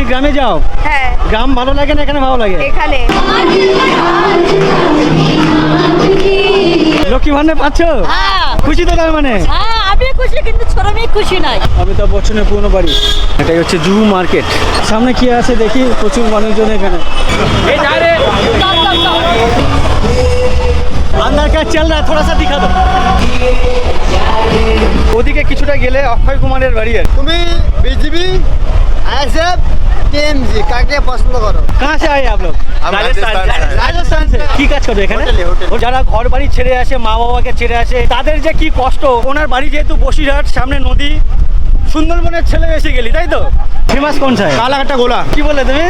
গ্রামে যাও? হ্যাঁ। গ্রাম ভালো লাগে না এখানে ভালো লাগে? এখানে। লক্ষ্মী ভান্ডার পাচ্ছ? হ্যাঁ। খুশি তো তার মানে? হ্যাঁ আমি খুশি, কিন্তু ছোট মেয়ে খুশি নাই। অমিতাভ বচ্চনের পুরনো বাড়ি, এটাই হচ্ছে জুহু মার্কেট। সামনে কি আছে দেখি, প্রচুর মানুষজন এখানে। अंदर क्या चल रहा है थोड़ा सा दिखा दो। ওদিকে কিছুটা গেলে অক্ষয় কুমারের বাড়ি আছে। তুমি বিজেপি आईएसएफ टीएमसी কাকে পছন্দ করো? कहाँ से आए आप लोग? রাজস্থান से। কি কাজ করো এখানে? ও যারা ঘর বাড়ি ছেড়ে আসে, মা বাবাকে ছেড়ে আসে, তাদের যে কি কষ্ট। ওনার বাড়ি যেহেতু বসিরহাট, সামনে নদী, সুন্দরবনের ছেলে এসে গেলি, তাই তো? ফেমাস কোন চাই? কালাকাটা গোলা। কি বললে তুমি?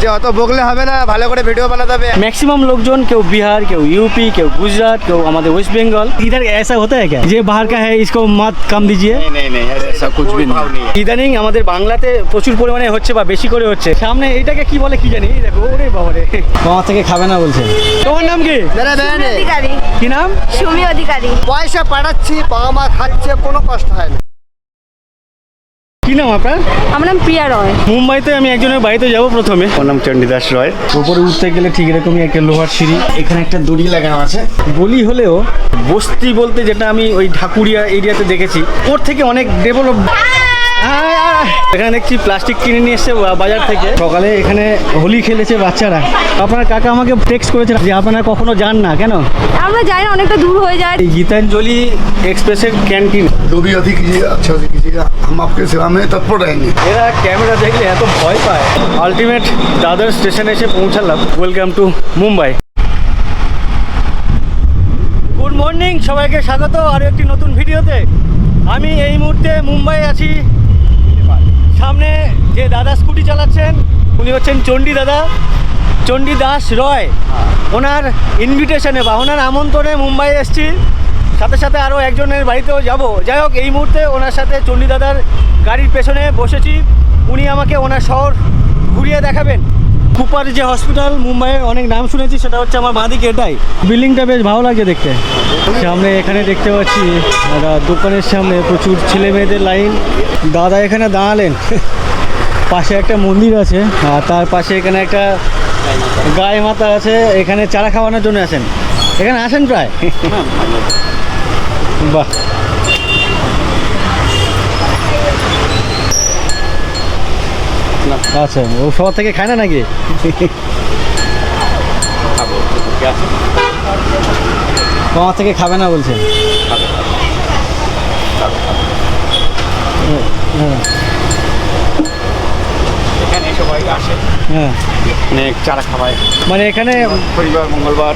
যে অত বগলে হবে না, ভালো করে ভিডিও বানাতে হবে। मैक्सिमम लोगजन কেউ बिहार, কেউ यूपी, কেউ गुजरात, কেউ আমাদের वेस्ट बंगाल। इधर ऐसा होता है क्या যে बाहर का है इसको मत कम दीजिए? नहीं नहीं ऐसा कुछ भी नहीं। ইদানিং আমাদের বাংলাতে প্রচুর পরিমাণে হচ্ছে বা বেশি করে হচ্ছে। সামনে এইটাকে কি বলে কি জানি, এই দেখো ওরে বাবা রে। তোমার থেকে খাবে না বলছে। তোমার নাম কি? मेरा बहन है। অধিকারী। কি নাম? সুমি অধিকারী। পয়সা পাঠাচ্ছি, বাবা মা খাচ্ছে, কোনো কষ্ট হয় না। কি নাম আপনার? আমার নাম প্রিয়া রয়। মুম্বাইতে আমি একজনের বাড়িতে যাব প্রথমে। ওর নাম চণ্ডীদাস রয়। উপরে উঠতে গেলে ঠিক এরকমই একটা লোহার সিঁড়ি, এখানে একটা দড়ি লাগানো আছে। গলি হলেও বস্তি বলতে যেটা আমি ওই ঢাকুরিয়া এরিয়াতে দেখেছি, ওর থেকে অনেক ডেভেলপ। এখানে দেখছি প্লাস্টিক কিনে নিয়ে এসছে বাজার থেকে। সকালে এখানে হোলি খেলেছে বাচ্চারা। আপনার কাকা আমাকে টেক্সট করেছে যে আপনারা কখনো যান না কেন? আমরা যাই না, অনেকটা দূর হয়ে যায়। এই গীতাঞ্জলি এক্সপ্রেসের ক্যান্টিন। जो भी अधिक कीजिएगा, अच्छा से कीजिएगा, हम आपके सेवा में तत्पर रहेंगे। এরা ক্যামেরা দেখলে এত ভয় পায়। আলটিমেট দাদর স্টেশনে এসে পৌঁছালাম। Welcome to Mumbai. Good morning, সবাইকে স্বাগত আরও একটি নতুন ভিডিওতে। আমি এই মুহূর্তে মুম্বাই আছি। সামনে যে দাদা স্কুটি চালাচ্ছেন উনি হচ্ছেন চণ্ডী দাদা, চণ্ডীদাস রয়। ওনার ইনভিটেশনে বা ওনার আমন্ত্রণে মুম্বাই এসেছি। সাথে সাথে আরও একজনের বাড়িতেও যাব। যাই হোক, এই মুহূর্তে ওনার সাথে চণ্ডী দাদার গাড়ির পেছনে বসেছি। উনি আমাকে ওনার শহর ঘুরিয়ে দেখাবেন। কুপার যে হসপিটাল, মুম্বাইয়ে অনেক নাম শুনেছি, সেটা হচ্ছে আমার বাঁদিকে এটাই। বিল্ডিংটা বেশ ভালো লাগে দেখতে। সামনে এখানে দেখতে পাচ্ছি একটা দোকানের সামনে প্রচুর ছেলে মেয়েদের লাইন। দাদা এখানে দাঁড়ালেন। পাশে একটা মন্দির আছে, আর তার পাশে এখানে একটা গায়ে মাতা আছে। এখানে চারা খাওয়ানোর জন্য আসেন। এখানে আসেন প্রায়? বাহ, আচ্ছা, ও সবার থেকে খায় না নাকি? তোমার থেকে খাবে না বলছে। এখানে সবাই আসে, হ্যাঁ, অনেক চারা খাওয়ায়। মানে এখানে শনিবার মঙ্গলবার,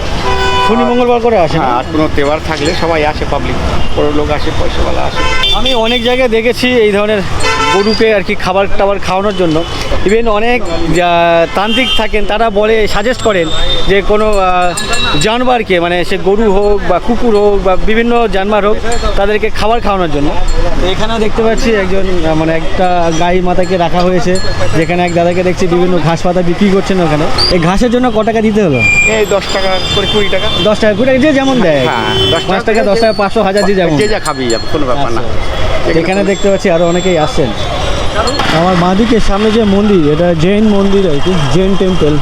শনি মঙ্গলবার করে আসে। আর কোনো তেবার থাকলে সবাই আসে, পাবলিক বড় লোক আসে, পয়সাওয়ালা আসে। আমি অনেক জায়গায় দেখেছি এই ধরনের গরুকে আর কি খাবার টাবার খাওয়ানোর জন্য। ইভেন অনেক তান্ত্রিক থাকেন, তারা বলে, সাজেস্ট করেন যে কোনো জানোয়ারকে, মানে সে গরু হোক বা কুকুর হোক বা বিভিন্ন জানোয়ার হোক, তাদেরকে খাবার খাওয়ানোর জন্য। এখানেও দেখতে পাচ্ছি একজন, মানে একটা গাই মাতাকে রাখা হয়েছে, যেখানে এক দাদাকে দেখছি বিভিন্ন ঘাস পাতা বিক্রি করছেন ওখানে। এই ঘাসের জন্য ক টাকা দিতে হলো? এই 10 টাকা করে, 20 টাকা, 10 টাকা করে, যে যেমন দেয়। হ্যাঁ, 5 টাকা, 10 টাকা, 500, 1000 যে যেমন, যে যা খাবি যাবে, কোনো ব্যাপার না। এখানে দেখতে পাচ্ছি আরো অনেকেই আসছেন। আমার বাঁদিকে সামনে যে মন্দির, এটা জৈন মন্দির আর কি, জৈন টেম্পল।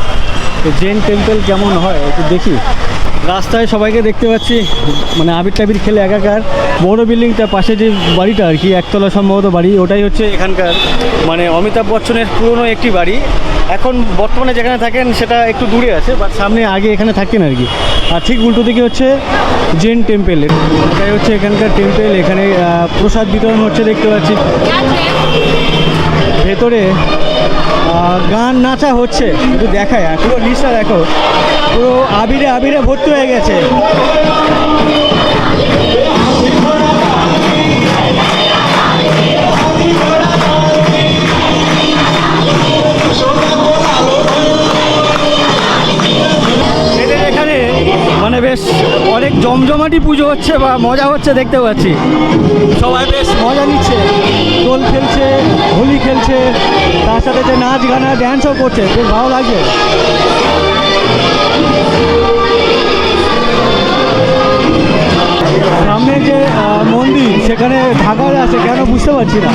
জৈন টেম্পল কেমন হয় একটু দেখি। রাস্তায় সবাইকে দেখতে পাচ্ছি মানে আবির টাবির খেলে একাকার। বড় বিল্ডিংটা পাশে যে বাড়িটা আর কি, একতলা সম্ভবত বাড়ি, ওটাই হচ্ছে এখানকার মানে অমিতাভ বচ্চনের পুরনো একটি বাড়ি। এখন বর্তমানে যেখানে থাকেন সেটা একটু দূরে আছে, বাট সামনে আগে এখানে থাকতেন আর কি। আর ঠিক উল্টো দিকে হচ্ছে জৈন টেম্পল, এটাই হচ্ছে এখানকার টেম্পল। এখানে প্রসাদ বিতরণ হচ্ছে দেখতে পাচ্ছি। ভেতরে গান নাচা হচ্ছে, একটু দেখায়, পুরো লিস্টটা দেখো, পুরো আবিরে আবিরে ভর্তি হয়ে গেছে। এদের এখানে মানে বেশ অনেক জমজমাটি পুজো হচ্ছে বা মজা হচ্ছে দেখতে পাচ্ছি। সবাই বেশ মজা নিচ্ছে, দোল খেলছে, হোলি খেলছে, তার সাথে যে নাচ গানা ড্যান্সও করছে, বেশ ভালো লাগছে। সামনে যে মন্দির, সেখানে ঢাকা আছে কেন বুঝতে পারছি না।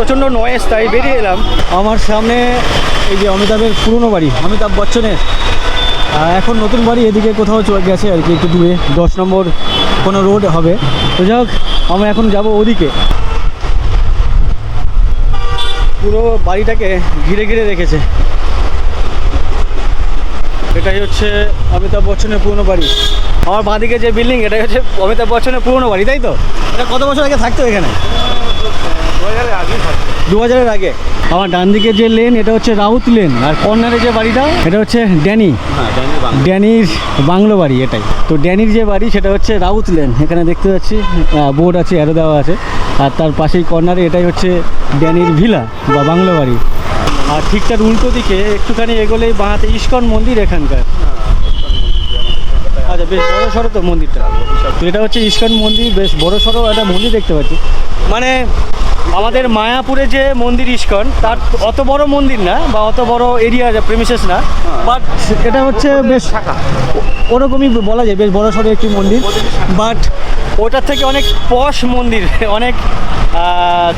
প্রচণ্ড নয়েজ, তাই বেরিয়ে এলাম। আমার সামনে এই যে অমিতাভের পুরনো বাড়ি, অমিতাভ বচ্চনের। এখন নতুন বাড়ি এদিকে কোথাও গেছে আর কি, একটু দূরে 10 নম্বর কোনো রোড হবে। তো যাই হোক, আমরা এখন যাব ওদিকে। পুরো বাড়িটাকে ঘিরে ঘিরে রেখেছে। এটাই হচ্ছে অমিতাভ বচ্চনের পুরনো বাড়ি। আমার বাঁদিকে যে বিল্ডিং, এটাই হচ্ছে অমিতাভ বচ্চনের পুরনো বাড়ি, তাই তো? এটা কত বছর আগে থাকতো এখানে? 2000-এর আগে। আমার ডান দিকে যে লেন, এটা হচ্ছে রাউত লেন, আর কর্নারে যে বাড়িটা, এটা হচ্ছে ড্যানি। ড্যানির বাংলো বাড়ি এটাই। তো ড্যানির যে বাড়ি সেটা হচ্ছে রাউত লেন। এখানে দেখতে পাচ্ছি বোর্ড আছে, অ্যারো দেওয়া আছে। আর তার পাশেই কর্নারে এটাই হচ্ছে ড্যানির ভিলা বা বাংলো বাড়ি। আর ঠিক তার উল্টো দিকে একটুখানি এগোলেই বাঁহাতে ইস্কন মন্দির এখানকার। আচ্ছা, বেশ বড় সড়ো তো মন্দিরটা। তো এটা হচ্ছে ইস্কন মন্দির, বেশ বড় সড়ো একটা মন্দির দেখতে পাচ্ছি। মানে আমাদের মায়াপুরে যে মন্দির ইস্কন, তার অত বড় মন্দির না বা অত বড় এরিয়া প্রেমিসেস না, বাট এটা হচ্ছে বেশ ওরকমই বলা যায়, বেশ বড় সড়ো একটি মন্দির। বাট ওটার থেকে অনেক পশ মন্দির, অনেক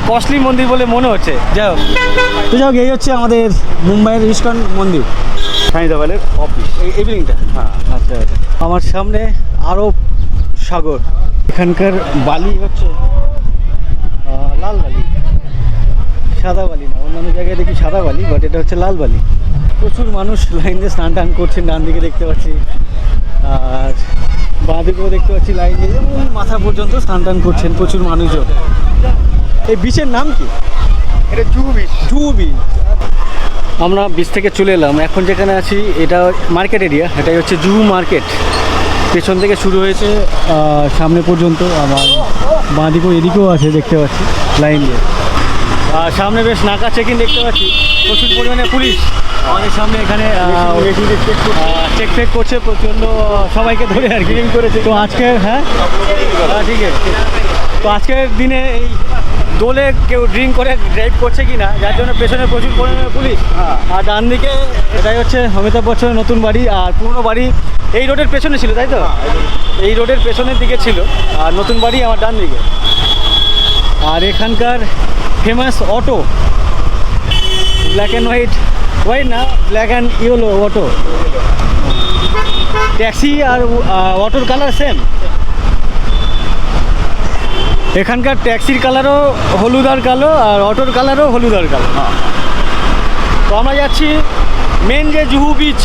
কস্টলি মন্দির বলে মনে হচ্ছে। যাই হোক, তো যাই হোক, এই হচ্ছে আমাদের মুম্বাইয়ের ইস্কন মন্দির, সানি দেওয়ালের অফিস, এই বিল্ডিংটা। হ্যাঁ, আচ্ছা। আমার সামনে আরব সাগর। এখানকার বালি হচ্ছে লাল বালি, সাদা বালি না। অন্যান্য জায়গায় দেখি সাদা বালি, বাট এটা হচ্ছে লাল বালি। প্রচুর মানুষ লাইন দিয়ে স্নান টান করছেন, ডান দিকে দেখতে পাচ্ছি। আর বাঁ দিকেও দেখতে পাচ্ছি লাইন দিয়ে মাথা পর্যন্ত স্নান টান করছেন প্রচুর মানুষজন। এই বিচের নাম কি? এটা জুহু বিচ। জুহু বিচ। আমরা বিচ থেকে চলে এলাম। এখন যেখানে আছি এটা মার্কেট এরিয়া, এটাই হচ্ছে জুহু মার্কেট। পেছন থেকে শুরু হয়েছে সামনে পর্যন্ত। আমার বাঁ দিকেও এদিকেও আছে দেখতে পাচ্ছি লাইন দিয়ে। আর সামনে বেশ নাকা চেকিং দেখতে পাচ্ছি, প্রচুর পরিমাণে পুলিশ আমাদের সামনে এখানে চেক ফেক করছে প্রচণ্ড, সবাইকে ধরে আর কি করেছে। তো আজকে হ্যাঁ ঠিক আছে। তো আজকের দিনে এই দোলে কেউ ড্রিঙ্ক করে ড্রাইভ করছে কি না, যার জন্য পেছনে প্রচুর পরিমাণে পুলিশ। আর ডান দিকে এটাই হচ্ছে অমিতাভ বচ্চনের নতুন বাড়ি। আর পুরনো বাড়ি এই রোডের পেছনে ছিল, তাই তো? এই রোডের পেছনের দিকে ছিল, আর নতুন বাড়ি আমার ডান দিকে। আর এখানকার famous auto, black and white না, black and yellow auto. Taxi আর অটোর কালার সেম। এখানকার ট্যাক্সির কালারও হলুদ আর কালো, আর অটোর কালারও হলুদ আর কালো। তো আমরা যাচ্ছি মেন যে জুহু বিচ,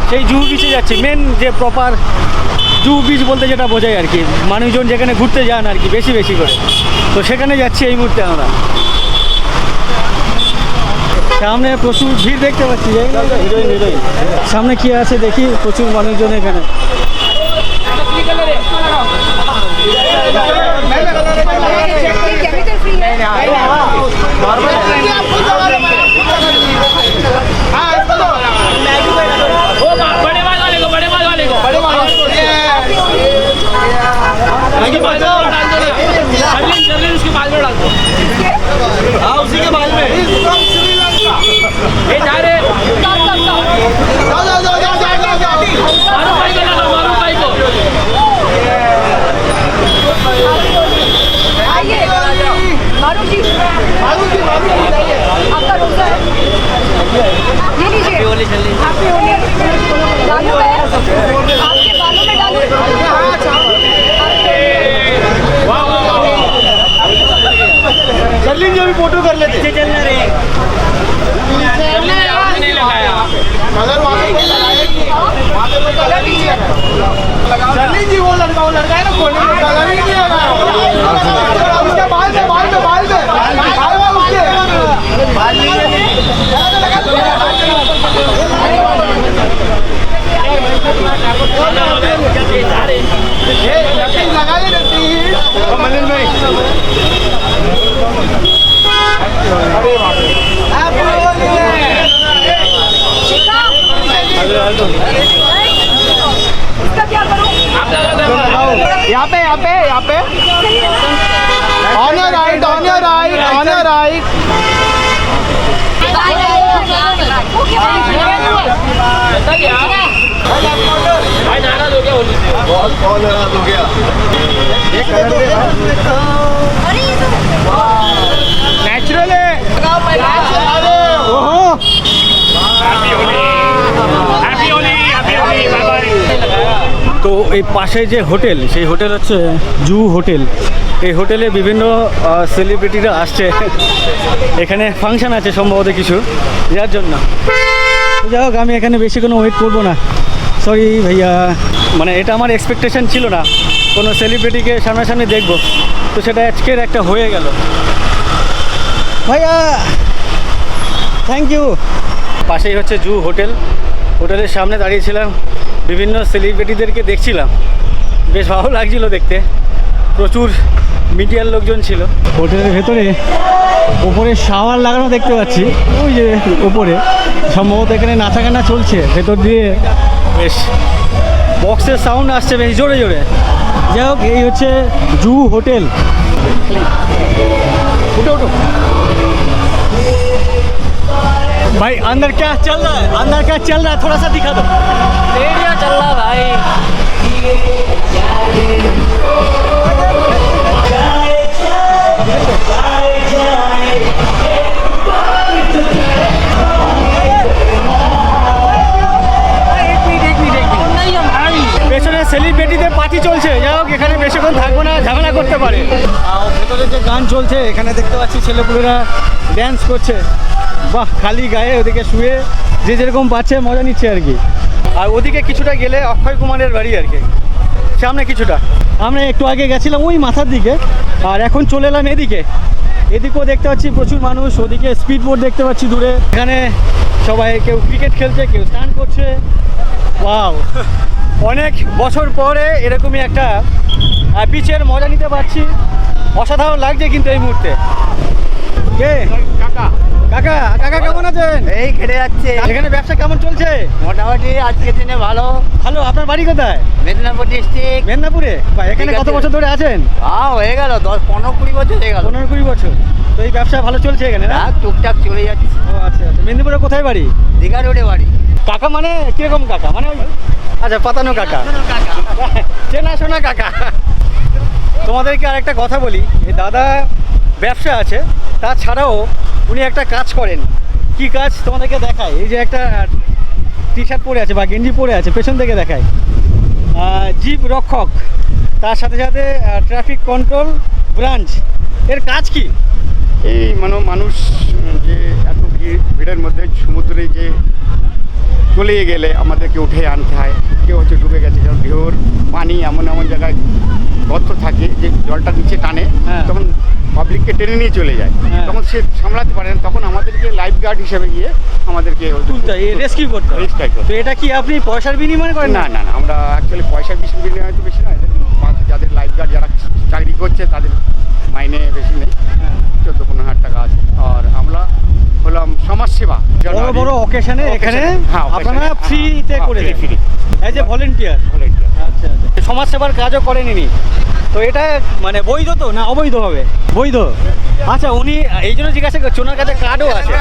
সেই জুহু বিচে যাচ্ছি। মেন যে প্রপার জুহু বিচ বলতে যেটা বোঝায় আর কি, মানুষজন যেখানে ঘুরতে যান আর কি বেশি বেশি করে, তো সেখানে যাচ্ছি এই মুহূর্তে আমরা। সামনে প্রচুর ভিড় দেখতে পাচ্ছি। হিরোইন সামনে কি আছে দেখি, প্রচুর মানুষজন এখানে। उसी के बाल में चल अभी फोटो कर लेते। चलना रे नहीं लगाया कलर वहाँ पे कलर नहीं है। चलिए जी वो लड़का है ना, कोने में कलर ही नहीं लगाया। उसके बाल पे लगा देती मंदिर में। यहाँ पे ऑन योर राइट बहुत नाराज हो गया। नेचुरल है। তো এই পাশে যে হোটেল, সেই হোটেল হচ্ছে জু হোটেল। এই হোটেলে বিভিন্ন সেলিব্রিটিরা আসছে, এখানে ফাংশন আছে সম্ভবত কিছু, যার জন্য। যাই হোক, আমি এখানে বেশি কোনো ওয়েট করবো না, সরি ভাইয়া। মানে এটা আমার এক্সপেকটেশন ছিল না কোনো সেলিব্রিটিকে সামনাসামনি দেখবো, তো সেটা আজকের একটা হয়ে গেল। ভাইয়া থ্যাংক ইউ। পাশেই হচ্ছে জু হোটেল, হোটেলের সামনে দাঁড়িয়েছিলাম, বিভিন্ন সেলিব্রিটিদেরকে দেখছিলাম, বেশ ভালো লাগছিল দেখতে, প্রচুর মিডিয়ার লোকজন ছিল। হোটেলের ভেতরে ওপরে শাওয়ার লাগানো দেখতে পাচ্ছি, ওই যে ওপরে সম্ভবত এখানে নাচা গানা চলছে, ভেতর দিয়ে বেশ বক্সের সাউন্ড আসছে বেশ জোরে জোরে। যাই হোক, এই হচ্ছে জু হোটেল। उठो उठो भाई, अंदर क्या चल रहा है? अंदर क्या चल रहा है, थोड़ा सा दिखा दो। रेडियो चल रहा भाई। পেছনে সেলিব্রিটিদের পার্টি চলছে, যাই হোক এখানে বেশিক্ষণ থাকবো না, ঝামেলা করতে পারে। আর ভেতরে যে গান চলছে, এখানে দেখতে পাচ্ছি ছেলেপুলেরা ড্যান্স করছে, বাহ, খালি গায়ে ওদিকে শুয়ে যে যেরকম পাচ্ছে মজা নিচ্ছে আর কি। আর ওদিকে কিছুটা গেলে অক্ষয় কুমারের বাড়ি আর কি, সামনে কিছুটা। আমরা একটু আগে গেছিলাম ওই মাথার দিকে, আর এখন চলে এলাম এদিকে। এদিকেও দেখতে পাচ্ছি প্রচুর মানুষ, ওদিকে স্পিড বোট দেখতে পাচ্ছি দূরে। এখানে সবাই কেউ ক্রিকেট খেলছে, কেউ স্নান করছে। ওয়াও, অনেক বছর পরে এরকমই একটা বিচের মজা নিতে পারছি, অসাধারণ লাগছে কিন্তু এই মুহূর্তে। কে কাকা? কাকা কাকা কেমন আছেন? এই কেটে যাচ্ছে এখানে ব্যবসা কেমন চলছে? মোটামুটি আজকের দিনে ভালো। ভালো। আপনার বাড়ি কোথায়? মেদিনীপুর ডিস্ট্রিক্ট। মেদিনীপুরে? বা এখানে ঠিক কত আছে। বছর ধরে আছেন? হয়ে গেল 10-15-20 বছর হয়ে গেল। 15-20 বছর। তো এই ব্যবসা ভালো চলছে এখানে না? টুকটাক চলে যাচ্ছে। ও আচ্ছা আচ্ছা। মেদিনীপুরে কোথায় বাড়ি? দীঘা রোডে বাড়ি। কাকা মানে কিরকম কাকা? মানে ওই আচ্ছা, পাতানো কাকা, চেনাশোনা কাকা। তোমাদেরকে আরেকটা কথা বলি, এই দাদা ব্যবসা আছে, তাছাড়াও উনি একটা কাজ করেন। কি কাজ তোমাদেরকে দেখায়। এই যে একটা টি শার্ট পরে আছে বা গেঞ্জি পরে আছে, পেছন থেকে দেখায় জীব রক্ষক, তার সাথে সাথে ট্রাফিক কন্ট্রোল ব্রাঞ্চ। এর কাজ কি? এই মানুষ যে এত ভিড়ের মধ্যে সমুদ্রে যে চলে গেলে আমাদেরকে উঠে আনতে হয়। কেউ হচ্ছে ডুবে গেছে, কারণ ঢেউর পানি এমন এমন জায়গায় গর্ত থাকে যে জলটা নিচে টানে, হ্যাঁ। তখন পাবলিককে টেনে নিয়ে চলে যায়, হ্যাঁ। তখন সে সামলাতে পারে না, তখন আমাদেরকে লাইফ গার্ড হিসেবে গিয়ে আমাদেরকে তুলতে হয়, রেস্কিউ করতে হয়। রেস্কিউ করতে তো এটা কি আপনি পয়সার বিনিময় করেন? না না না, আমরা অ্যাকচুয়ালি পয়সার বিনিময় হয়তো বেশি নয়, যাদের লাইফ গার্ড যারা চাকরি করছে তাদের মাইনে বেশি নেই, 14-15 হাজার টাকা আছে। আর আমরা হলাম সমাজসেবা, বড় বড় অকেশনে এখানে আপনারা ফ্রিতে করে দেন, ফ্রি এজ এ ভলেন্টিয়ার। আচ্ছা আচ্ছা। সমাজ সেবার কাজও করেন ইনি। তো এটা মানে বৈধ তো না অবৈধ হবে? বৈধ। আচ্ছা, উনি এই জন্য জিজ্ঞাসা করছি, ওনার কাছে কার্ডও আছে,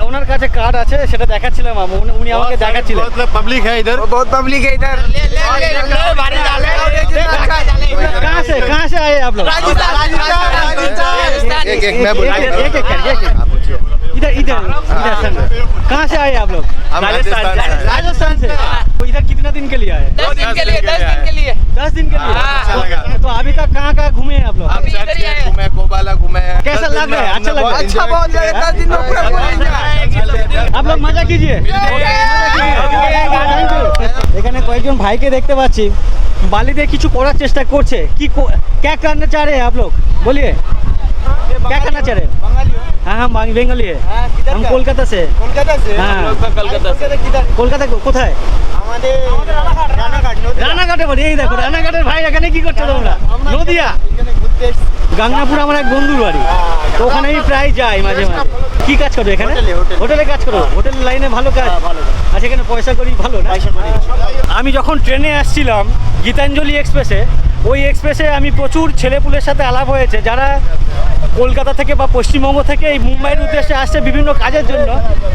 ওনার কাছে কার্ড আছে, সেটা দেখাচ্ছিলাম উনি আমাকে দেখাচ্ছিলেন। पब्लिक है इधर, बहुत पब्लिक है इधर। कहाँ से आए आप लोग? एक मैं बोलूं, एक इधर इधर इधर सर, कहाँ से आए आप लोग? हम राजस्थान से आए। राजस्थान से। तो इधर कितना दिन के लिए आए? 10 दिन के लिए 10 दिन के लिए 10 दिन के लिए। अच्छा लगा। तो अभी तक कहाँ कहाँ घूमे हैं आप लोग? अभी इधर ही आए। घूमे, कोबाला घूमे। कैसा लग रहा है? अच्छा लग रहा है? अच्छा बहुत लगा, 10 दिन में पूरा आप लोग मजा कीजिए। এখানে কয়েকজন ভাইকে দেখতে পাচ্ছি বালি দিয়ে কিছু করার চেষ্টা করছে। কি क्या करना चाह रहे हैं आप लोग? बोलिए क्या करना चाह रहे हैं? हाँ हम बेंगली है, हम कोलकाता से। কলকাতা से। हाँ। কলকাতা কিধর? কলকাতা কোথায়? আমাদের রানাঘাট। রানাঘাটে বাড়ি। এই দেখো রানাঘাটের ভাই, এখানে কি করছো তোমরা? নদিয়া এখানে ঘুরতে এসেছি। গাংনাপুর আমার এক বন্ধুর বাড়ি, তো ওখানেই প্রায় যাই মাঝে মাঝে। কি কাজ করো এখানে? হোটেলে কাজ করো? হোটেল লাইনে ভালো কাজ। আচ্ছা, এখানে পয়সা করি ভালো না? আমি যখন ট্রেনে আসছিলাম গীতাঞ্জলি এক্সপ্রেসে, ওই এক্সপ্রেসে আমি প্রচুর ছেলেপুলের সাথে আলাপ হয়েছে যারা কলকাতা থেকে বা পশ্চিমবঙ্গ থেকে এই মুম্বাইয়ের উদ্দেশ্যে আসছে বিভিন্ন কাজের জন্য।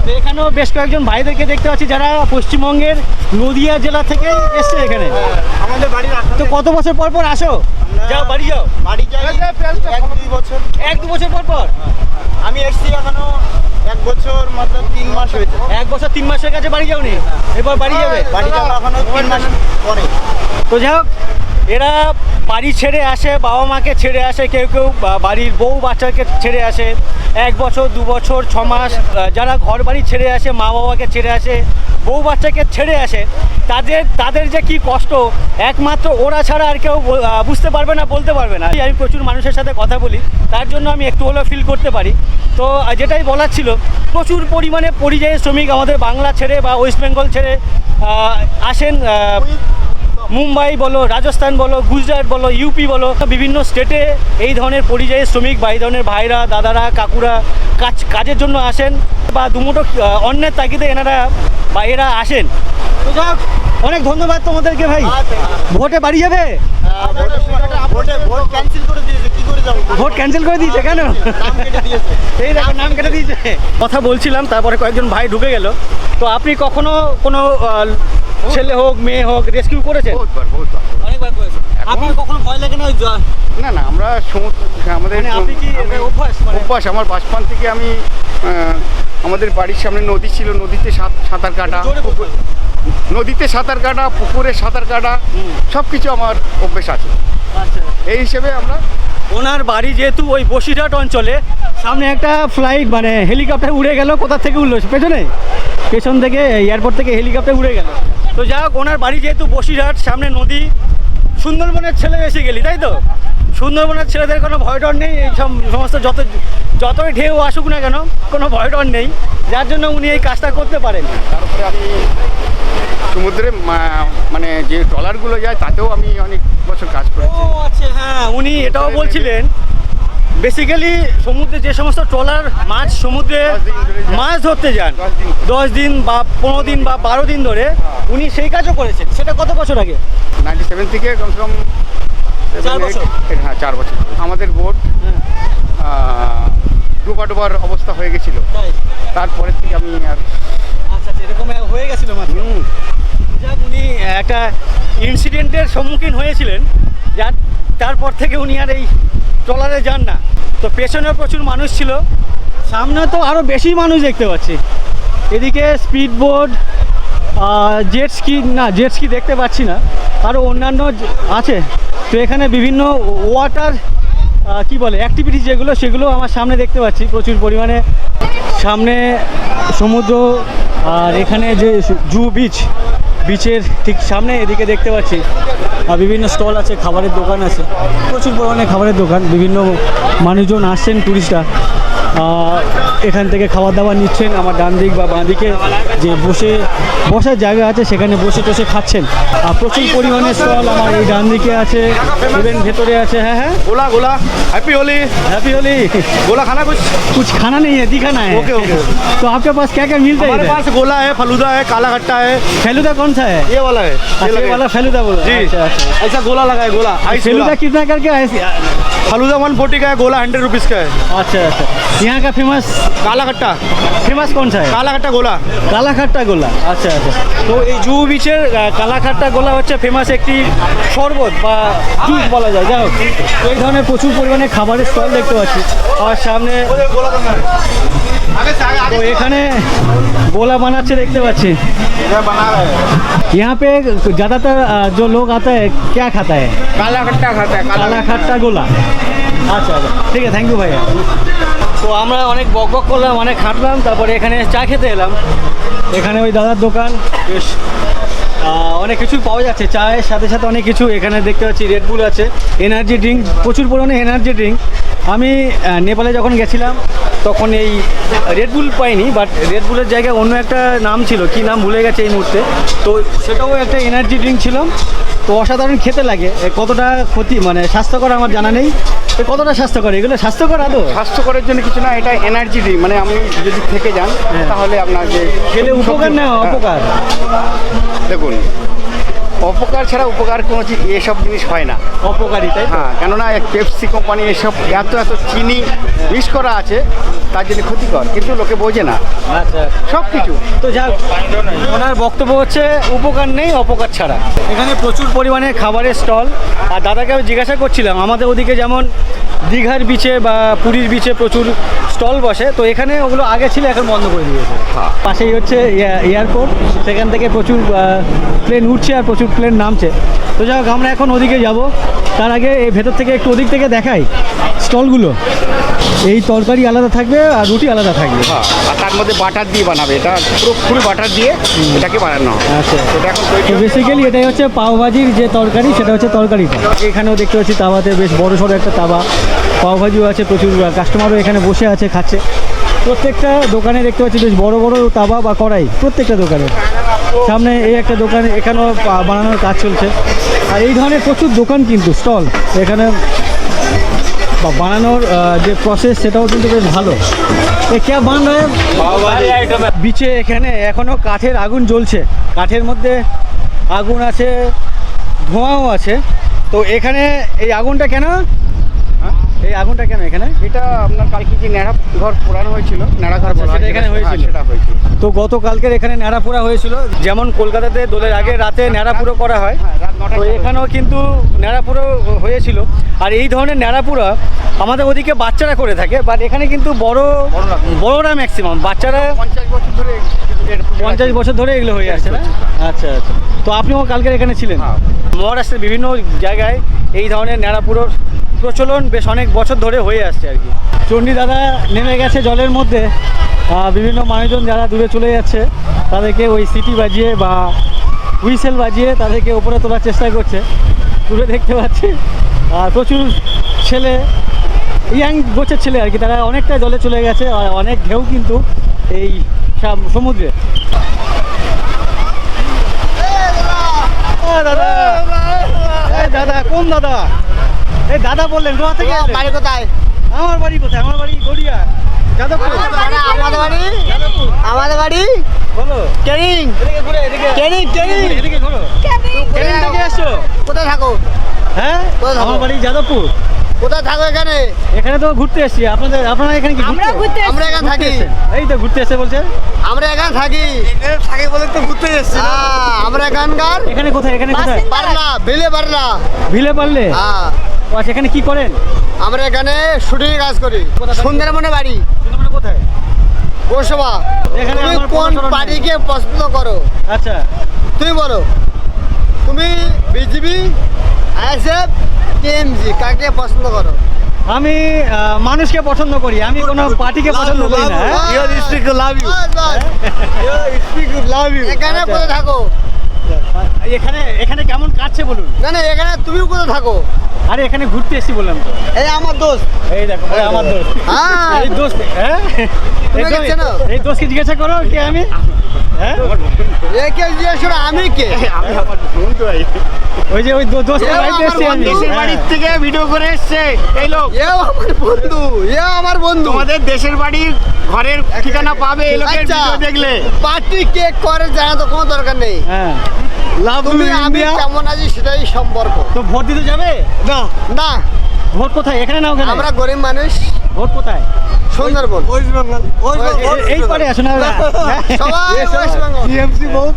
তো এখানেও বেশ কয়েকজন ভাইদেরকে দেখতে পাচ্ছি যারা পশ্চিমবঙ্গের নদিয়া জেলা থেকে এসছে এখানে। আমাদের বাড়ির তো কত বছর পর পর আসো? যাও বাড়ি যাও? বাড়ি যাই 1-2 বছর। 1-2 বছর পর পর? আমি এসেছি এখনো 1 বছর মতলব 3 মাস হয়েছে। 1 বছর 3 মাসের কাছে বাড়ি যাওনি, এবার বাড়ি যাবে? বাড়ি যাবো এখনো 3 মাস পরে। তো যাই হোক, এরা বাড়ি ছেড়ে আসে, বাবা মাকে ছেড়ে আসে, কেউ কেউ বাড়ির বউ বাচ্চাকে ছেড়ে আসে, 1 বছর 2 বছর 6 মাস, যারা ঘর বাড়ি ছেড়ে আসে, মা বাবাকে ছেড়ে আসে, বউ বাচ্চাকে ছেড়ে আসে, তাদের যে কি কষ্ট একমাত্র ওরা ছাড়া আর কেউ বুঝতে পারবে না, বলতে পারবে না। আমি প্রচুর মানুষের সাথে কথা বলি, তার জন্য আমি একটু হলেও ফিল করতে পারি। তো যেটাই বলার ছিল, প্রচুর পরিমাণে পরিযায়ী শ্রমিক আমাদের বাংলা ছেড়ে বা ওয়েস্ট বেঙ্গল ছেড়ে আসেন। মুম্বাই বলো, রাজস্থান বলো, গুজরাট বলো, ইউপি বলো, বিভিন্ন স্টেটে এই ধরনের পরিযায়ী শ্রমিক বা এই ধরনের ভাইরা, দাদারা, কাকুরা কাজের জন্য আসেন বা দুমুঠো অন্যের তাগিদে এরা আসেন। তো যাক, অনেক ধন্যবাদ তোমাদেরকে ভাই। ভোটে বাড়ি যাবে? ভোট ক্যান্সেল করে দিয়েছে, কি করে যাবো? ভোট ক্যান্সেল করে দিয়েছে কেন? নাম কেটে দিয়েছে। এই দেখো, নাম কেটে দিয়েছে। কথা বলছিলাম, তারপরে কয়েকজন ভাই ঢুকে গেল। তো আপনি কখনো কোনো ছেলে হোক মেয়ে হোক রেস্কিউ করেছেন? বহুতবার অনেকবার করেছেন। আপনার কখনো ভয় লাগে না? না না, আমরা সমুদ্র আমাদের মানে আপনি কি এটা অভ্যাস মানে? অভ্যাস। আমার বাসপান থেকে আমি আমাদের বাড়ির সামনে নদী ছিল, নদীতে সাঁতার কাটা, জোরে বলুন। নদীতে সাঁতার কাটা, পুকুরে সাঁতার কাটা, সব কিছু আমার অভ্যেস আছে। আচ্ছা, এই হিসেবে আমরা ওনার বাড়ি যেহেতু ওই বসিরহাট অঞ্চলে, সামনে একটা ফ্লাইট মানে হেলিকপ্টার উড়ে গেল। কোথা থেকে উঠলো? পেছন থেকে এয়ারপোর্ট থেকে হেলিকপ্টার উড়ে গেল। তো যাই হোক, ওনার বাড়ি যেহেতু বসিরহাট, সামনে নদী, সুন্দরবনের ছেলে এসে গেলি, তাই তো? সুন্দরবনের ছেলেদের কোনো ভয় ডর নেই, এই সমস্ত যতই ঢেউ আসুক না কেন, কোনো ভয় ডর নেই, যার জন্য উনি এই কাজটা করতে পারেন। তারপরে আমি সমুদ্রে মানে যে ট্রলারগুলো যায় তাতেও আমি অনেক বছর কাজ করেছি। ও আচ্ছা, হ্যাঁ, উনি এটাও বলছিলেন বেসিক্যালি সমুদ্রে যে সমস্ত ট্রলার সমুদ্রে 10 দিন ধরে যায়। মাছ ধরতে যান, 10 দিন 10 দিন বা 15 দিন বা 12 দিন ধরে, উনি সেই কাজও করেছেন। সেটা কত বছর আগে? 97 থেকে কমসে কম 4 বছর। হ্যাঁ, 4 বছর। আমাদের বোট ডুবার অবস্থা হয়ে গেছিল, তাই? তারপরের থেকে আমি আর আচ্ছা, এরকম হয়ে গেছিল মাত্র। যাক, উনি একটা ইনসিডেন্টের সম্মুখীন হয়েছিলেন, যার তারপর থেকে উনি আর এই ট্রলারে যান না। তো পেছনে প্রচুর মানুষ ছিল, সামনে তো আরও বেশি মানুষ দেখতে পাচ্ছি। এদিকে স্পিড বোট, জেট স্কি দেখতে পাচ্ছি না, আরও অন্যান্য আছে। তো এখানে বিভিন্ন ওয়াটার কি বলে অ্যাক্টিভিটি সেগুলো আমার সামনে দেখতে পাচ্ছি প্রচুর পরিমাণে। সামনে সমুদ্র, আর এখানে যে বিচের ঠিক সামনে এদিকে দেখতে পাচ্ছি বিভিন্ন স্টল আছে, খাবারের দোকান আছে, প্রচুর পরিমাণে খাবারের দোকান। বিভিন্ন মানুষজন আসছেন, টুরিস্টরা এখান থেকে খাবার দাবার নিচ্ছেন। আমার ডান দিক বা বাঁ দিকে যে বসার জায়গা আছে, সেখানে বসে খাচ্ছেন। আর প্রচুর পরিমাণে স্টল আমার এই ডান দিকে আছে, ইভেন ভেতরে আছে। হ্যাঁ, गोला हैप्पी होली हैप्पी होली। गोला खाना कुछ खाना नहीं है, दिखाना है। ओके। तो आपके पास क्या क्या मिलता है हमारे इधर? पास गोला है, फलूदा है, काला खट्टा है। फेलुदा कौन सा है? ये वाला है, अच्छा, ये वाला फेलुदा बोलो। जी। अच्छा, अच्छा। ऐसा गोला लगा है, गोला आइस फेलुदा गोला। कितना करके है? फलूदा 140 का है, गोला 100 रुपीज़ का है। अच्छा अच्छा। यहाँ का फेमस काला खट्टा कौन सा है? काला खट्टा गोला। কালাখাট্টা গোলা। আচ্ছা আচ্ছা। তো এই জুহু বিচের কালাখাট্টা গোলা হচ্ছে ফেমাস একটি শরবত বা জুস বলা যায়। যাই হোক, তো এই ধরনের প্রচুর পরিমাণে খাবারের স্টল দেখতে পাচ্ছি আমার সামনে। তো এখানে গোলা বানাচ্ছে দেখতে পাচ্ছি। यहाँ पे ज़्यादातर जो लोग आता है क्या खाता है? কালা খট্টা খাতা है, কালাখাট্টা গোলা। আচ্ছা আচ্ছা, ঠিক আছে, থ্যাংক ইউ ভাইয়া। তো আমরা অনেক বক করলাম, অনেক হাঁটলাম, তারপরে এখানে চা খেতে এলাম। এখানে ওই দাদার দোকান, বেশ অনেক কিছুই পাওয়া যাচ্ছে চায়ের সাথে সাথে অনেক কিছু। এখানে দেখতে পাচ্ছি রেডবুল আছে, এনার্জি ড্রিঙ্ক, প্রচুর পরিমাণে এনার্জি ড্রিঙ্ক। আমি নেপালে যখন গেছিলাম তখন এই রেডবুল পাইনি, বাট রেডবুলের জায়গায় অন্য একটা নাম ছিল, কি নাম ভুলে গেছে এই মুহূর্তে। তো সেটাও একটা এনার্জি ড্রিঙ্ক ছিল। তো অসাধারণ খেতে লাগে। কতটা ক্ষতি মানে স্বাস্থ্যকর আমার জানা নেই, কতটা স্বাস্থ্যকর এগুলো? স্বাস্থ্যকর আদৌ? স্বাস্থ্যকরের জন্য কিছু না, এটা এনার্জি ড্রিঙ্ক। মানে আপনি যদি থেকে যান তাহলে আপনার যে খেলে উপকার না অপকার? দেখুন, অপকার ছাড়া উপকার কোনো এসব জিনিস হয় না, অপকারী, তাই? হ্যাঁ। কেননা পেপসি কোম্পানি এসব এত চিনি মিক্স করা আছে, তার জন্য ক্ষতিকর, কিন্তু লোকে বোঝে না আচ্ছা, সব কিছু। তো যাক, ওনার বক্তব্য হচ্ছে উপকার নেই, অপকার ছাড়া। এখানে প্রচুর পরিমাণে খাবারের স্টল। আর দাদাকে আমি জিজ্ঞাসা করছিলাম, আমাদের ওদিকে যেমন দীঘার বিচে বা পুরীর বিচে প্রচুর স্টল বসে, তো এখানে ওগুলো আগে ছিল, এখন বন্ধ করে দিয়েছে। পাশেই হচ্ছে এয়ারপোর্ট, সেখান থেকে প্রচুর প্লেন উঠছে আর প্রচুর প্লেন নামছে। তো যাই হোক, আমরা এখন ওদিকে যাব। তার আগে এই ভেতর থেকে একটু ওদিক থেকে দেখাই স্টলগুলো। এই তরকারি আলাদা থাকবে আর রুটি আলাদা থাকবে। হ্যাঁ, আর তার মধ্যে বাটার দিয়ে বানাবে, এটা পুরো ফুল বাটার দিয়ে এটাকে বানানো হয়। আচ্ছা, এটা এখন তৈরি তো বেসিক্যালি এটাই হচ্ছে পাওভাজির যে তরকারি, সেটা হচ্ছে তরকারিটা। এখানেও দেখতে পাচ্ছি তাওয়াতে বেশ বড় সড়ো একটা তাওয়া, পাওভাজিও আছে, প্রচুর কাস্টমারও এখানে বসে আছে, খাচ্ছে। প্রত্যেকটা দোকানে দেখতে পাচ্ছি বেশ বড় বড় তাওয়া বা কড়াই, প্রত্যেকটা দোকানে। সামনে এই একটা দোকান, এখানেও বানানোর কাজ চলছে। আর এই ধরনের প্রচুর দোকান কিন্তু স্টল এখানে, বা বানানোর যে প্রসেস সেটাও কিন্তু বেশ ভালো। এ কে বান রহে বিচে এখানে এখনও কাঠের আগুন জ্বলছে, কাঠের মধ্যে আগুন আছে, ধোঁয়াও আছে। তো এখানে এই আগুনটা কেন, এই আগুনটা কেন এখানে? এটা আপনার কালকে যে ন্যাড়া ঘর পোড়ানো হয়েছিল, ন্যাড়া ঘর বলা হয়, সেটা এখানে হয়েছিল? সেটা হয়েছিল। তো গতকালকের এখানে ন্যাড়াপোড়া হয়েছিল, যেমন কলকাতাতে দোলের আগে রাতে ন্যাড়াপুরো করা হয়, হ্যাঁ, রাত 9টায় তো এখানেও কিন্তু ন্যাড়াপুরো হয়েছিল। আর এই ধরনের ন্যাড়াপুরা আমাদের ওদিকে বাচ্চারা করে থাকে, বাট এখানে কিন্তু বড়রা ম্যাক্সিমাম, বাচ্চারা 50 বছর ধরে 50 বছর ধরে এগুলো হয়ে আসছে না? আচ্ছা আচ্ছা। তো আপনিও কালকের এখানে ছিলেন? হ্যাঁ। মহারাষ্ট্রের বিভিন্ন জায়গায় এই ধরনের ন্যাড়াপুরোর প্রচলন বেশ অনেক বছর ধরে হয়ে আসছে আর কি। চণ্ডী দাদা নেমে গেছে জলের মধ্যে, বিভিন্ন মানুষজন যারা দূরে চলে যাচ্ছে তাদেরকে ওই সিটি বাজিয়ে বা হুইসেল বাজিয়ে তাদেরকে ওপরে তোলার চেষ্টা করছে। দূরে দেখতে পাচ্ছি আর প্রচুর ছেলে, ইয়াং গোছের ছেলে আর কি, তারা অনেকটা জলে চলে গেছে, আর অনেক ঢেউ কিন্তু এই সমুদ্রে। দাদা, দাদা কোন দাদা? এই দাদা বললেন কোথা থেকে আসলেন? বাড়ি কোথায়? আমার বাড়ি কোথায়? আমার বাড়ি গড়িয়া, যাদবপুর। আমাদের বাড়ি, যাদবপুর। আমাদের বাড়ি বলো। ট্রেনিং। এদিকে ঘুরে, এদিকে ট্রেনিং। এদিকে ঘুরো। ট্রেনিং থেকে এসছো? কোথায় থাকো? হ্যাঁ, কোথায় থাকো? আমার বাড়ি যাদবপুর। কোথায় থাকো এখানে? এখানে তো ঘুরতে এসেছি। আপনারা এখানে কি আমরা ঘুরতে আমরা এখানে ঘুরতে থাকি। এসেছেন? এই তো ঘুরতে এসে বলছে। আমরা এখানে থাকি। থাকি বলে তো ঘুরতে এসেছি। আমরা এখানকার এখানে কোথায়? এখানে কোথায়? পারলা, বেলে পারলা। ভিলে পারলে? হ্যাঁ, আচ্ছা, এখানে কি করেন? আমরা এখানে শুটিং কাজ করি। কোথায়? সুন্দরবনে বাড়ি, সুন্দরবনে কোথায়? পৌরসভা। এখানে তুমি আমার কোন পৌরসভা নেই। পার্টিকে পছন্দ করো? আচ্ছা, তুমি বলো, তুমি বিজেপি, আইএসএফ, টিএমসি কাকে পছন্দ করো? আমি মানুষকে পছন্দ করি, আমি কোনো পার্টিকে পছন্দ করি না। হ্যাঁ? এখানে আচ্ছা। কোথায় থাকো? এখানে কেমন কাটছে বলুন? না না, এখানে তুমি কোথায় থাকো? আরে এখানে ঘুরতে এসেছি বললাম তো। এই আমার দোস্ত। এই দেখো, ভাই আমার দোস্ত। হ্যাঁ। এই দোস্ত, হ্যাঁ, তুমি এই তো- কে চেনো? এই দোস্তকে জিজ্ঞাসা করো কে আমি। হ্যাঁ, একে জিজ্ঞেস করো আমি কে? আমি আমার বন্ধু ভাই, ওই যে ওই দোস্তের এও বাড়িতে আমার এসেছি আমি। দেশের হ্যাঁ। বাড়ির থেকে ভিডিও করে এসছে এই লোক। এও আমার বন্ধু, এও আমার বন্ধু। তোমাদের দেশের বাড়ির ঘরের ঠিকানা পাবে এই লোকের আচ্ছা। ভিডিও দেখলে। পার্টি কে করে জানা তো কোনো দরকার নেই। হ্যাঁ, লাভ তুমি আমি ইন্ডিয়া। কেমন আছি সেটাই সম্পর্ক। তো ভোট দিতে যাবে? না না, ভোট কোথায়? এখানে না ওখানে? আমরা গরিব মানুষ। ভোট কোথায়? সুন্দরবন। এই পারে আসো না। সবাই ওয়েস্ট বেঙ্গল।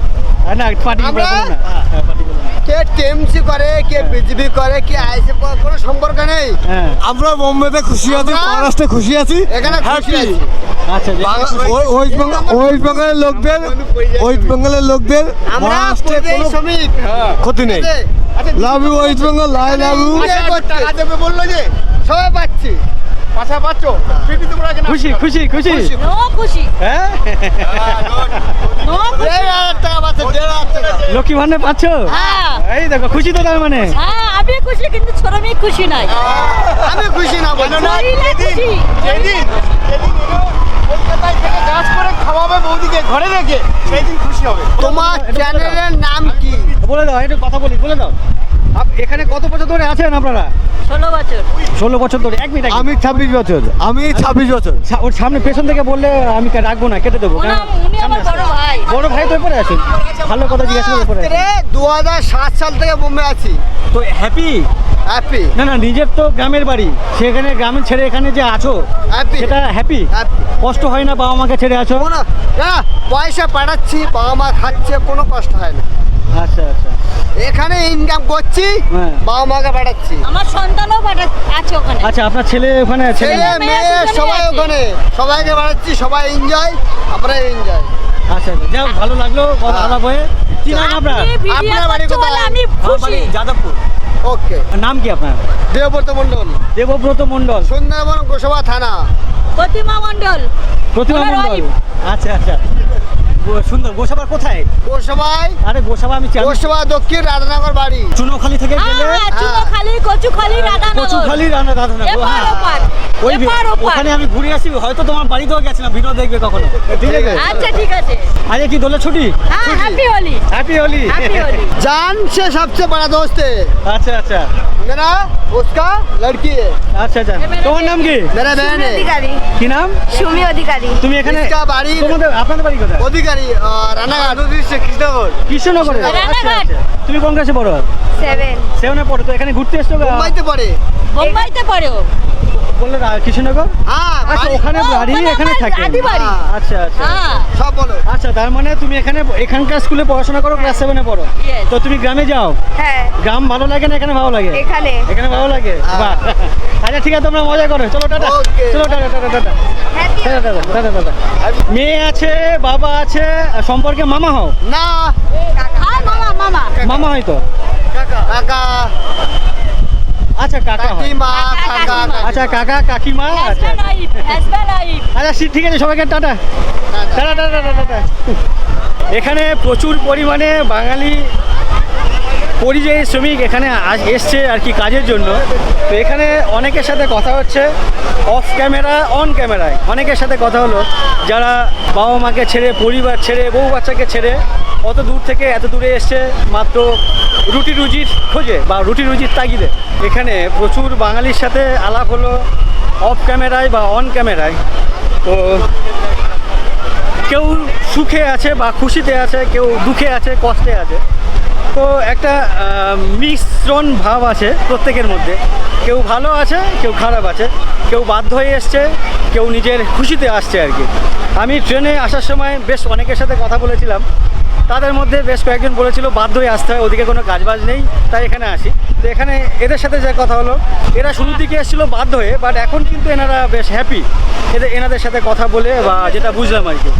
না, পার্টি আমরা- বলবো না। হ্যাঁ, পার্টি বলবো না। কে টিএমসি করে, কে বিজেপি করে, কে আইএসএফ করে, কোনো সম্পর্ক নেই। হ্যাঁ, আমরা বোম্বেতে খুশি আছি, আমরা- মহারাষ্ট্রে খুশি আছি। এখানে খুশি Happy। আছি। আচ্ছা, ওয়েস্ট বেঙ্গলের লোকদের আমরা মহারাষ্ট্রে পরিযায়ী কোনো শ্রমিক। ক্ষতি নেই। ঠিক আছে? Love you West Bengal, I love you. টাকা দেবে বললো যে সবাই পাচ্ছি। পাশা পাচ্ছ পিটি তোমরা কেন? খুশি খুশি খুশি। নো খুশি, হ্যাঁ, নো খুশি। 1,500 টাকা পাচ্ছে, 1,500 টাকা। লক্ষ্মী ভান্ডার পাচ্ছ? হ্যাঁ এই দেখো, খুশি তো তার মানে। হ্যাঁ, আমি খুশি কিন্তু ছোট মেয়ে খুশি নাই। আমি খুশি না বলো না। মহিলা খুশি। যেদিন এলো কলকাতায় থেকে কাজ করে খাওয়াবে বৌদিকে ঘরে রেখে, সেই দিন খুশি হবে। তোমার চ্যানেলের নাম কি? বলে দাও, একটু কথা বলি, বলে দাও। এখানে কত বছর ধরে আছেন আপনারা? 16 বছর। 16 বছর ধরে। এক মিনিট, আমি 26 বছর। ওর সামনে পেছন থেকে বললে আমি রাখবো না, কেটে দেবো। উনি আমার বড় ভাই। বড় ভাই তো পরে আসুন, ভালো কথা জিজ্ঞাসা করে পরে আসুন। 2007 সাল থেকে বোম্বে আছি। তো হ্যাপি? হ্যাপি না না, নিজের তো গ্রামের বাড়ি, সেখানে গ্রামের ছেড়ে এখানে যে আছো হ্যাপি। সেটা হ্যাপি? হ্যাপি। কষ্ট হয় না বাবা মাকে ছেড়ে আছো? কোনো না, পয়সা পাঠাচ্ছি, বাবা মা খাচ্ছে, কোনো কষ্ট হয় না। আচ্ছা আচ্ছা এখানে ইনকাম করছি, হ্যাঁ। বাবা মাকে পাঠাচ্ছি। আমার সন্তানও আছে ওখানে। আচ্ছা আপনার ছেলে ওখানে আছে? ছেলে মেয়ে দুজনেই সবাই আছে। ওখানে, সবাইকে পাঠাচ্ছি, সবাই এনজয়, আমরা এনজয়। আচ্ছা আচ্ছা যাও, ভালো লাগলো কথা আলাপ হয়ে। কি নাম আপনার? আপনি ভিডিও আপনার বাড়ি করছো কোথায়? বলে আমি আমার খুশি। বাড়ি যাদবপুর। ওকে। নাম কি আপনার? দেবব্রত মন্ডল, দেবব্রত মণ্ডল। সুন্দরবন গোসবা থানা। প্রতিমা মণ্ডল। প্রতিমা ওনার মণ্ডল। wife। আচ্ছা আচ্ছা সুন্দর। গোসাবার কোথায়? গোসবাই, আরে গোসাবা আমি জানি। গোসবা দক্ষিণ রাধানগর বাড়ি। চুনোখালি থেকে গেলে চুনোখালি, কচুখালি, রাধানগর। কচুখালি রাধানগর। এপার ওপার, ওই এপার ওপার। ওখানে আমি ঘুরে আসি, হয়তো তোমার বাড়িতেও গেছিলাম, ভিডিও দেখবে কখনো, ঠিক আছে? আচ্ছা ঠিক আছে। আজকে কি দোলের ছুটি? হ্যাঁ, happy Holi. Happy Holi. Happy Holi. जान से सबसे बड़ा दोस्त है আচ্ছা আচ্ছা मेरा, उसका लड़की है, আচ্ছা আচ্ছা তোমার নাম কি? मेरा बहन है। অধিকারী, কি নাম? সুমি অধিকারী। তুমি এখানে इसका बाड़ी আপনাদের বাড়ি কোথায়? अधिकारी रानाघाट कृष्णनगर। কৃষ্ণনগরে। রানাঘাট। আচ্ছা আচ্ছা তুমি কোন ক্লাসে পড়ো? 7 সেভেনে পড়ো। তো এখানে ঘুরতে এসছো? मुंबई पड़े। বোম্বাইতে পড়ো। বললে কৃষ্ণনগর। हाँ আচ্ছা बाड़ी- ওখানে বাড়ি, ওখানে এখানে আমার থাকে। আদি বাড়ি। আচ্ছা আচ্ছা হ্যাঁ, सब बोलो। আচ্ছা তার মানে তুমি এখানকার স্কুলে পড়াশোনা করো, ক্লাস 7-এ পড়ো। Yes. তো তুমি গ্রামে যাও? হ্যাঁ, গ্রাম ভালো লাগে না এখানে ভালো লাগে? এখানে। এখানে ভালো লাগে। বাহ আচ্ছা ঠিক আছে, তোমরা মজা করো। চলো টাটা। Okay. চলো tata tata tata tata tata tata tata. মেয়ে আছে, বাবা আছে, আর সম্পর্কে মামা হও? ना হ্যাঁ, মামা। মামা হয়তো। काका আচ্ছা কাকা হয়। काकीमा काका, काका काकीमा। আচ্ছা কাকা কাকিমা। আচ্ছা হাজব্যান্ড ওয়াইফ, হাজব্যান্ড ওয়াইফ। আচ্ছা ঠিক আছে, সবাইকে tata tata tata tata tata. এখানে প্রচুর পরিমাণে বাঙালি পরিযায়ী শ্রমিক এখানে এসছে আর কি কাজের জন্য। তো এখানে অনেকের সাথে কথা হচ্ছে, অফ ক্যামেরা অন ক্যামেরায় অনেকের সাথে কথা হলো, যারা বাবা মাকে ছেড়ে, পরিবার ছেড়ে, বউ বাচ্চাকে ছেড়ে অত দূর থেকে এত দূরে এসছে মাত্র রুটি রুজির খোঁজে বা রুটি রুজির তাগিদে। এখানে প্রচুর বাঙালির সাথে আলাপ হলো অফ ক্যামেরায় বা অন ক্যামেরায়। তো কেউ সুখে আছে বা খুশিতে আছে, কেউ দুঃখে আছে, কষ্টে আছে। তো একটা মিশ্রণ ভাব আছে প্রত্যেকের মধ্যে। কেউ ভালো আছে, কেউ খারাপ আছে, কেউ বাধ্য হয়ে এসছে, কেউ নিজের খুশিতে আসছে আর কি। আমি ট্রেনে আসার সময় বেশ অনেকের সাথে কথা বলেছিলাম, তাদের মধ্যে বেশ কয়েকজন বলেছিল বাধ্য হয়ে আসতে হয়, ওদিকে কোনো কাজবাজ নেই, তাই এখানে আসি। তো এখানে এদের সাথে যে কথা হলো, এরা শুরুর দিকে এসেছিলো বাধ্য হয়ে, বাট এখন কিন্তু এনারা বেশ হ্যাপি এনাদের সাথে কথা বলে, বা যেটা বুঝলাম আর কি।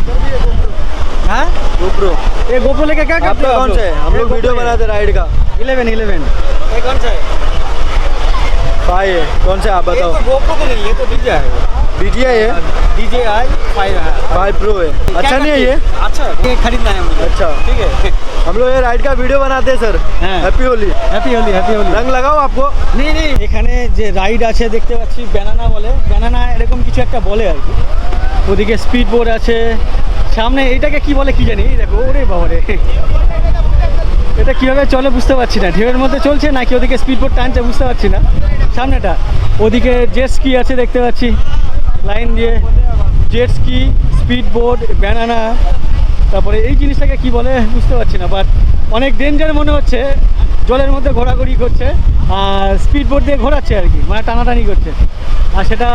हाँ GoPro, ये GoPro लेके क्या करते हो? कौन सा है? हम लोग वीडियो बनाते राइड का। 11 ये कौन सा है? फाइव है, कौन सा आप ये बताओ? तो GoPro तो नहीं, ये तो DJI है। DJI है, DJI 5 है। 5 Pro है। अच्छा नहीं है ये? अच्छा ये खरीदना है मुझे। अच्छा ठीक है। हम लोग ये राइड का वीडियो बनाते हैं सर। हाँ। Happy Holi. Happy Holi happy Holi. रंग लगाओ आपको। নেই নেই, এখানে যে রাইড আছে দেখতে পাচ্ছি, ব্যানানা বলে, ব্যানানা এরকম কিছু একটা বলে আর কি। ওদিকে স্পিড বোর্ড আছে, সামনে এইটাকে কি বলে কি জানি, এই দেখো, ওরে বাবারে, এটা কীভাবে চলে বুঝতে পারছি না, ঢেউয়ের মধ্যে চলছে নাকি ওদিকে স্পিড বোর্ড টানছে বুঝতে পারছি না। সামনেটা ওদিকে জেট স্কি আছে দেখতে পাচ্ছি লাইন দিয়ে, jet ski, speed board, banana, তারপরে এই জিনিসটাকে কি বলে বুঝতে পারছি না, বাট অনেক ডেঞ্জার মনে হচ্ছে। জলের মধ্যে ঘোরাঘুরি করছে আর স্পিড বোর্ড দিয়ে ঘোরাচ্ছে আর কি, মানে টানাটানি করছে। আর সেটা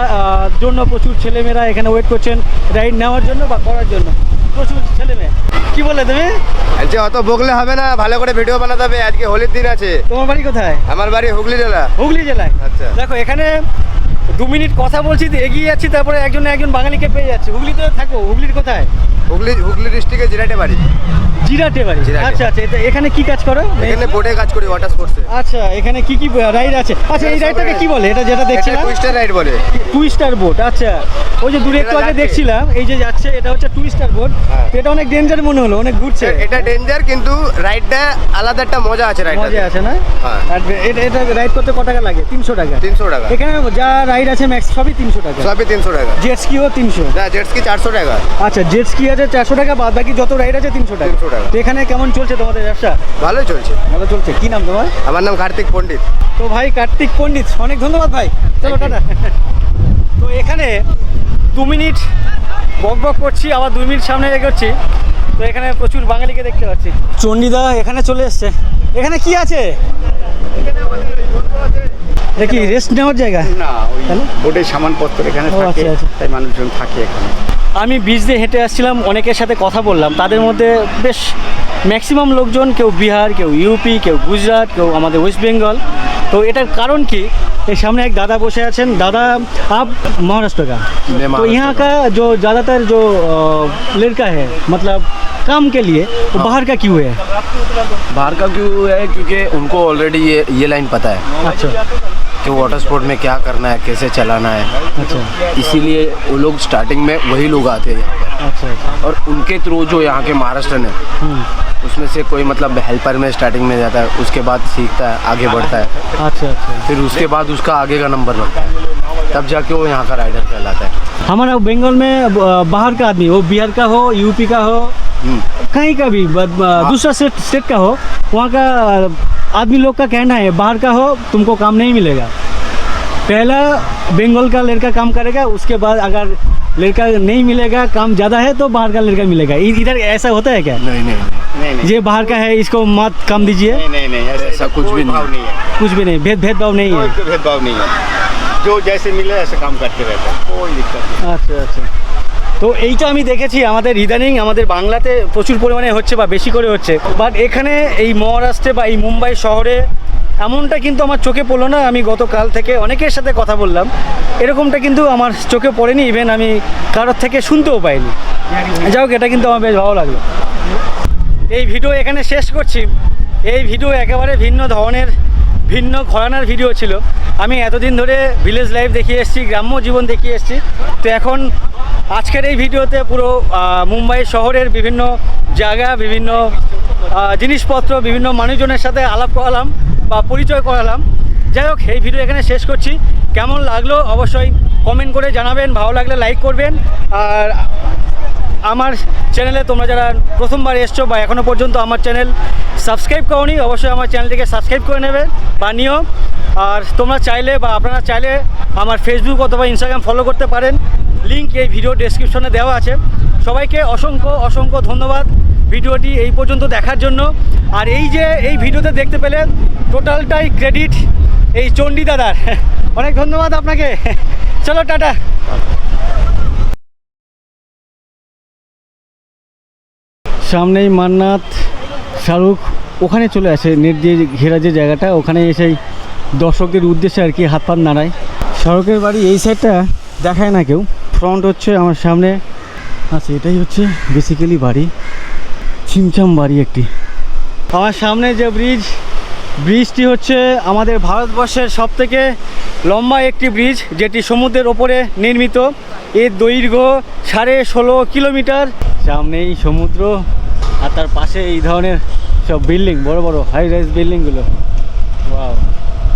জন্য প্রচুর ছেলেমেয়েরা এখানে ওয়েট করছেন রাইড নেওয়ার জন্য বা করার জন্য, প্রচুর ছেলেমেয়ে। কি বললে তুমি? আচ্ছা অত বকলে হবে না, ভালো করে ভিডিও বানাতে হবে, আজকে হোলির দিন আছে। তোমার বাড়ি কোথায়? আমার বাড়ি হুগলি জেলা। হুগলি জেলায়। আচ্ছা। দেখো এখানে 2 মিনিট কথা বলছি, এগিয়ে যাচ্ছি, তারপরে একজন বাঙালিকে পেয়ে যাচ্ছে। হুগলিতে থাকো? হুগলির কোথায়? হুগলি ডিস্ট্রিক্টে জিরাটে বাড়ি। জিরাটে বাড়ি। জিরাটে। আচ্ছা আচ্ছা, এখানে কি কাজ করো? এখানে বোটে কাজ করি, ওয়াটার স্পোর্টসে। আচ্ছা, এখানে কি কি রাইড আছে? আচ্ছা, এই রাইডটাকে কি বলে? এটা যেটা দেখছিলাম টুইস্টার রাইড বলে। Twister boat. আচ্ছা, ওই যে দূরে একটু আগে যাচ্ছে। দেখছিলাম, এই যে যাচ্ছে, এটা হচ্ছে টুইস্টার বোট। হ্যাঁ। এটা অনেক ডেঞ্জার মনে হলো, অনেক ঘুরছে। এটা ডেঞ্জার, কিন্তু রাইডটা আলাদা একটা মজা আছে রাইডটা। মজা আছে না? হ্যাঁ। আর এটা রাইড করতে কত টাকা লাগে? 300 টাকা। 300 টাকা। এখানে যা রাইড আছে ম্যাক্স সবই 300 টাকা। সবই 300 টাকা। জেট স্কিও 300। না, জেট স্কি 400 টাকা। আচ্ছা, জেট স্কি আছে 400 টাকা, বাদ বাকি যত রাইড আছে 300 টাকা। 300 টাকা। তো এখানে কেমন চলছে তোমাদের ব্যবসা? ভালোই চলছে। ভালো চলছে। কি নাম তোমার? আমার নাম কার্তিক পণ্ডিত। তো ভাই কার্তিক পণ্ডিত, অনেক ধন্যবাদ ভাই। চলো টাটা। তো এখানে 2 মিনিট বক বক করছি, আবার 2 মিনিট সামনে এগোচ্ছি। তো এখানে প্রচুর বাঙালিকে দেখতে পাচ্ছি। চণ্ডীদা এখানে চলে এসছে। এখানে কি আছে? এটা কি রেস্ট নেওয়ার জায়গা? না, ওই তাহলে? বোটের সামানপত্র এখানে ও, থাকে, আচ্ছা, আচ্ছা। তাই মানুষজন থাকে এখানে। আমি বিচ দিয়ে হেঁটে আসছিলাম, অনেকের সাথে কথা বললাম, তাদের মধ্যে বেশ ম্যাক্সিমাম লোকজন কেউ বিহার, কেউ ইউপি, কেউ গুজরাট, কেউ আমাদের ওয়েস্ট বেঙ্গল। তো এটার কারণ কি, এই সামনে এক दादा বসে আছেন। दादा आप महाराष्ट्र का, तो यहाँ का जो ज़्यादातर जो लड़का है मतलब काम के लिए वो बाहर का क्यों है? बाहर का क्यों है? क्योंकि उनको ऑलरेडी ये लाइन पता है अच्छा कि वाटर स्पोर्ट में क्या करना है, कैसे चलाना है। अच्छा इसीलिए वो लोग स्टार्टिंग में वही लोग आते हैं यहाँ पर। अच्छा अच्छा और उनके थ्रू जो यहाँ के महाराष्ट्र है उसमें से कोई मतलब हेल्पर में स्टार्टिंग में जाता है, उसके बाद सीखता है, आगे बढ़ता है, अच्छा अच्छा। फिर उसके बाद उसका आगे का नंबर लगता है, तब जाके वो यहाँ का राइडर कहलाता है। हमारा बंगाल में बाहर का आदमी, वो बिहार का हो, यूपी का हो, कहीं का भी दूसरा स्टेट का हो, वहाँ का आदमी लोग का कहना है बाहर का हो तुमको काम नहीं मिलेगा। पहला बंगाल का लड़का काम करेगा, उसके बाद अगर लड़का नहीं मिलेगा, काम ज़्यादा है तो बाहर का लड़का मिलेगा। इधर ऐसा होता है क्या? नहीं नहीं नहीं नहीं ये बाहर का है इसको मत काम दीजिए, नहीं नहीं ऐसा कुछ भी भाव नहीं है, कुछ भी नहीं, भेदभाव नहीं है। कोई भेदभाव नहीं है, जो जैसे मिले ऐसे काम करते रहते हैं, कोई दिक्कत नहीं। আচ্ছা আচ্ছা। তো এইটা আমি দেখেছি আমাদের ইদানিং আমাদের বাংলাতে প্রচুর পরিমাণে হচ্ছে বা বেশি করে হচ্ছে, বাট এখানে এই মহারাষ্ট্রে বা এই মুম্বাই শহরে এমনটা কিন্তু আমার চোখে পড়লো না। আমি গতকাল থেকে অনেকের সাথে কথা বললাম, এরকমটা কিন্তু আমার চোখে পড়েনি, ইভেন আমি কারোর থেকে শুনতেও পাইনি। যাই হোক, এটা কিন্তু আমার বেশ ভালো লাগলো। এই ভিডিও এখানে শেষ করছি। এই ভিডিও একেবারে ভিন্ন ধরনের, ভিন্ন ঘরানার ভিডিও ছিল। আমি এতদিন ধরে ভিলেজ লাইফ দেখিয়ে এসেছি, গ্রাম্য জীবন দেখিয়ে এসেছি। তো এখন আজকের এই ভিডিওতে পুরো মুম্বাই শহরের বিভিন্ন জায়গা, বিভিন্ন জিনিসপত্র, বিভিন্ন মানুষজনের সাথে আলাপ করালাম বা পরিচয় করালাম। যাই হোক, এই ভিডিও এখানে শেষ করছি। কেমন লাগলো অবশ্যই কমেন্ট করে জানাবেন, ভালো লাগলে লাইক করবেন। আর আমার চ্যানেলে তোমরা যারা প্রথমবার এসছো বা এখনও পর্যন্ত আমার চ্যানেল সাবস্ক্রাইব করোনি, অবশ্যই আমার চ্যানেলটিকে সাবস্ক্রাইব করে নেবে বা নিও। আর তোমরা চাইলে বা আপনারা চাইলে আমার ফেসবুক অথবা ইনস্টাগ্রাম ফলো করতে পারেন, লিঙ্ক এই ভিডিও ডেসক্রিপশনে দেওয়া আছে। সবাইকে অসংখ্য অসংখ্য ধন্যবাদ ভিডিওটি এই পর্যন্ত দেখার জন্য। আর এই যে এই ভিডিওতে দেখতে পেলে টোটালটাই ক্রেডিট এই চণ্ডী দাদার। অনেক ধন্যবাদ আপনাকে। চলো টাটা। সামনেই মান্নাত, শাহরুখ ওখানে চলে আসে, নেট দিয়ে ঘেরা যে জায়গাটা, ওখানে এসে দর্শকদের উদ্দেশ্যে আর কি হাত পাত নাড়ায়। শাহরুখের বাড়ি এই সাইডটা দেখায় না কেউ, ফ্রন্ট হচ্ছে আমার সামনে আচ্ছা, এটাই হচ্ছে বেসিক্যালি বাড়ি, ছিমছাম বাড়ি একটি। আমার সামনে যে ব্রিজটি হচ্ছে আমাদের ভারতবর্ষের সবথেকে লম্বা একটি ব্রিজ, যেটি সমুদ্রের ওপরে নির্মিত। এর দৈর্ঘ্য 16.5 কিলোমিটার। সামনেই সমুদ্র আর তার পাশে এই ধরনের সব বিল্ডিং, বড় বড় হাই রাইজ বিল্ডিংগুলো। ওয়াও।